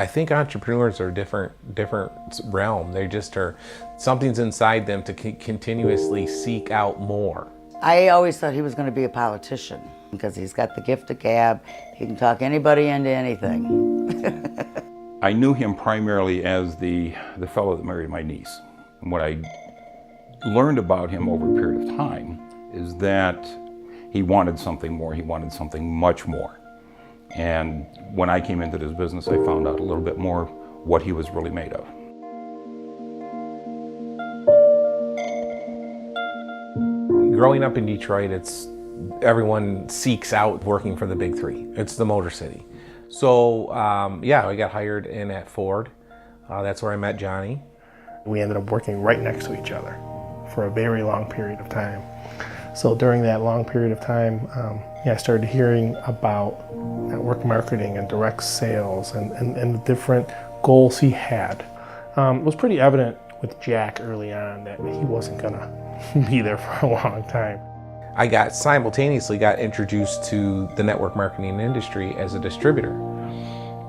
I think entrepreneurs are a different realm. They just are, something's inside them to continuously seek out more. I always thought he was going to be a politician because he's got the gift of gab. He can talk anybody into anything. I knew him primarily as the fellow that married my niece. And what I learned about him over a period of time is that he wanted something more. He wanted something much more. And when I came into this business, I found out a little bit more what he was really made of. Growing up in Detroit, everyone seeks out working for the big three. It's the Motor City. So yeah, I got hired in at Ford. That's where I met Johnny. We ended up working right next to each other for a very long period of time. So during that long period of time, I started hearing about network marketing and direct sales and the different goals he had. It was pretty evident with Jack early on that he wasn't gonna be there for a long time. I simultaneously got introduced to the network marketing industry as a distributor.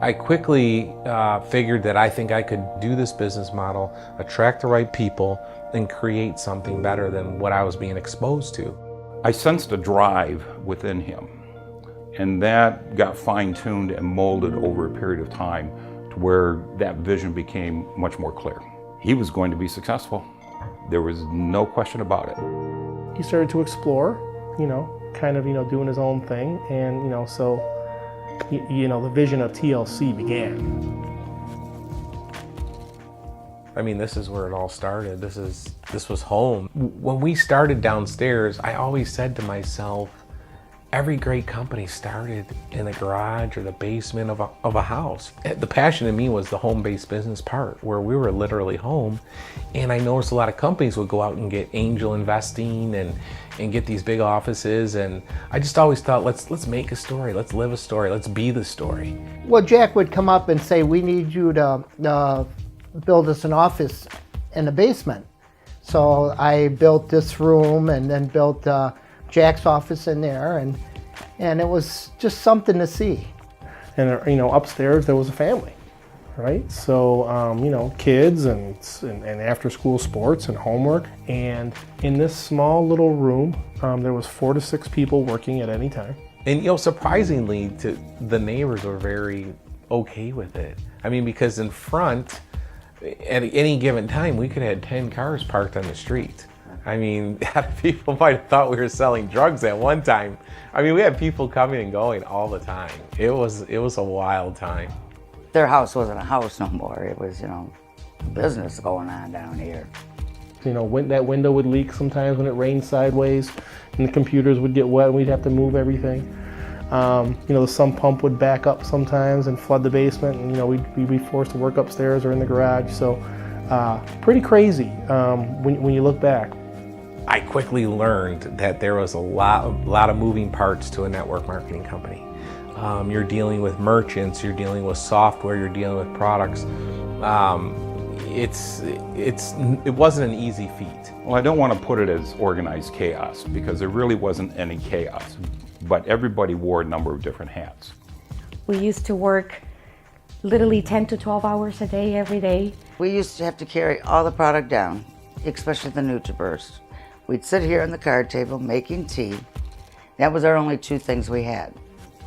I quickly figured that I think I could do this business model, attract the right people, and create something better than what I was being exposed to. I sensed a drive within him, and that got fine-tuned and molded over a period of time to where that vision became much more clear. He was going to be successful. There was no question about it. He started to explore, kind of, doing his own thing, and, so, the vision of TLC began. I mean, this is where it all started. This was home. When we started downstairs, I always said to myself, every great company started in the garage or the basement of a house. The passion in me was the home-based business part, where we were literally home. And I noticed a lot of companies would go out and get angel investing and get these big offices. And I just always thought, let's make a story, let's live a story, let's be the story. Well, Jack would come up and say, we need you to build us an office in the basement. So I built this room and then built Jack's office in there, and it was just something to see. And upstairs there was a family, right? So kids and after school sports and homework. And in this small little room, there was 4 to 6 people working at any time. And surprisingly, the neighbors were very okay with it. I mean, because in front, at any given time, we could have had 10 cars parked on the street. I mean, people might have thought we were selling drugs at one time. I mean, we had people coming and going all the time. It was a wild time. Their house wasn't a house no more. It was, business going on down here. When that window would leak sometimes when it rained sideways, and the computers would get wet and we'd have to move everything. The sump pump would back up sometimes and flood the basement, and we'd be forced to work upstairs or in the garage. So pretty crazy when you look back. I quickly learned that there was a lot of moving parts to a network marketing company. You're dealing with merchants, you're dealing with software, you're dealing with products. It wasn't an easy feat. Well, I don't want to put it as organized chaos, because there really wasn't any chaos, but everybody wore a number of different hats. We used to work literally 10 to 12 hours a day, every day. We used to have to carry all the product down, especially the NutriBurst. We'd sit here on the card table making tea. That was our only 2 things we had.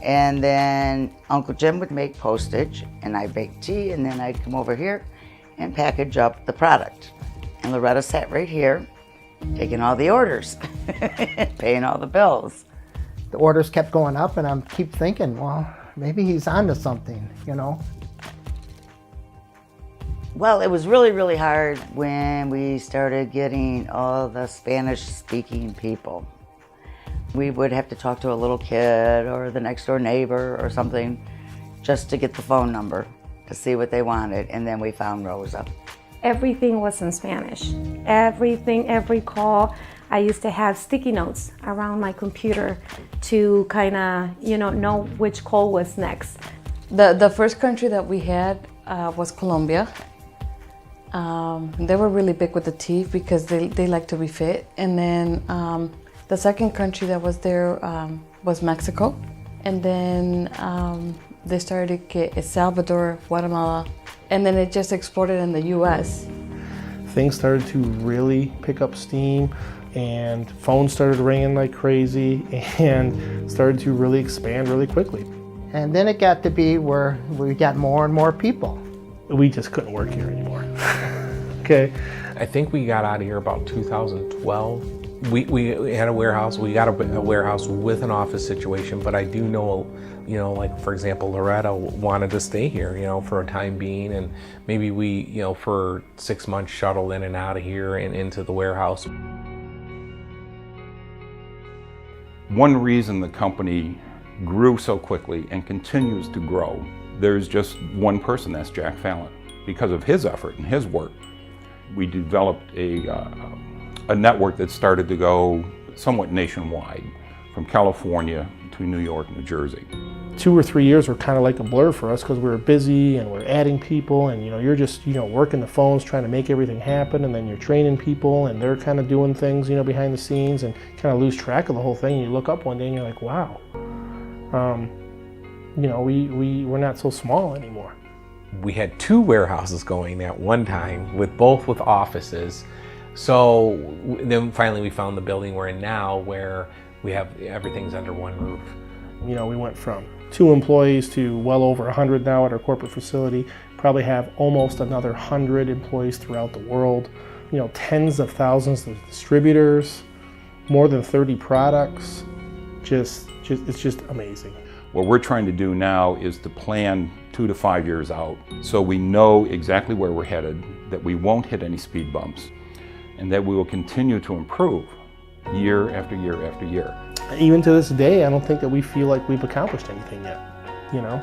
And then Uncle Jim would make postage, and I'd bake tea, and then I'd come over here and package up the product. And Loretta sat right here, taking all the orders, paying all the bills. The orders kept going up, and I keep thinking, well, maybe he's onto something, Well, it was really, really hard when we started getting all the Spanish-speaking people. We would have to talk to a little kid or the next door neighbor or something just to get the phone number to see what they wanted, and then we found Rosa. Everything was in Spanish. Everything, every call. I used to have sticky notes around my computer to kind of, know which call was next. The first country that we had was Colombia. They were really big with the teeth because they like to be fit. And then the second country that was there was Mexico. And then They started to get El Salvador, Guatemala, and then it just exploded in the U.S. Things started to really pick up steam, and phones started ringing like crazy, and started to really expand really quickly. And then it got to be where we got more and more people. We just couldn't work here anymore. Okay. I think we got out of here about 2012. We had a warehouse. We got a warehouse with an office situation, but I do know, you know, like for example, Loretta wanted to stay here, you know, for a time being, and maybe we, you know, for 6 months shuttled in and out of here and into the warehouse. One reason the company grew so quickly and continues to grow, there's just one person, that's Jack Fallon. Because of his effort and his work, we developed a network that started to go somewhat nationwide, from California to New York, New Jersey. 2 or 3 years were kind of like a blur for us because we were busy and we're adding people, and you know, you're just, you know, working the phones trying to make everything happen, and then you're training people and they're kind of doing things, you know, behind the scenes, and kind of lose track of the whole thing. And you look up one day and you're like, wow, you know, we're not so small anymore. We had 2 warehouses going at one time, both with offices. So then finally we found the building we're in now, where we have everything's under one roof. You know, we went from 2 employees to well over 100 now at our corporate facility. Probably have almost another 100 employees throughout the world. You know, tens of thousands of distributors, more than 30 products. It's just amazing. What we're trying to do now is to plan 2 to 5 years out, so we know exactly where we're headed, that we won't hit any speed bumps, and that we will continue to improve year after year after year. Even to this day, I don't think that we feel like we've accomplished anything yet. You know,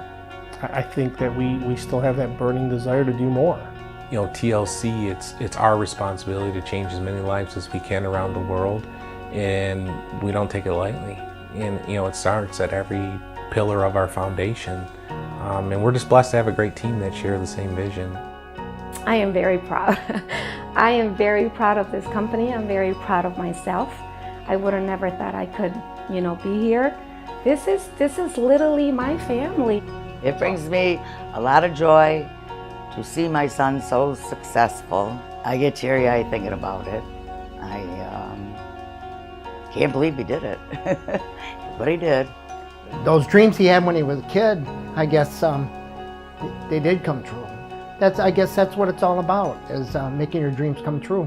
I think that we still have that burning desire to do more. You know, TLC, it's our responsibility to change as many lives as we can around the world, and we don't take it lightly. And you know, it starts at every pillar of our foundation, and we're just blessed to have a great team that share the same vision. I am very proud. I am very proud of this company. I'm very proud of myself. I would have never thought I could, you know, be here. This is literally my family. It brings me a lot of joy to see my son so successful. I get teary-eyed thinking about it. I can't believe he did it, but he did. Those dreams he had when he was a kid, I guess they did come true. I guess that's what it's all about, is making your dreams come true.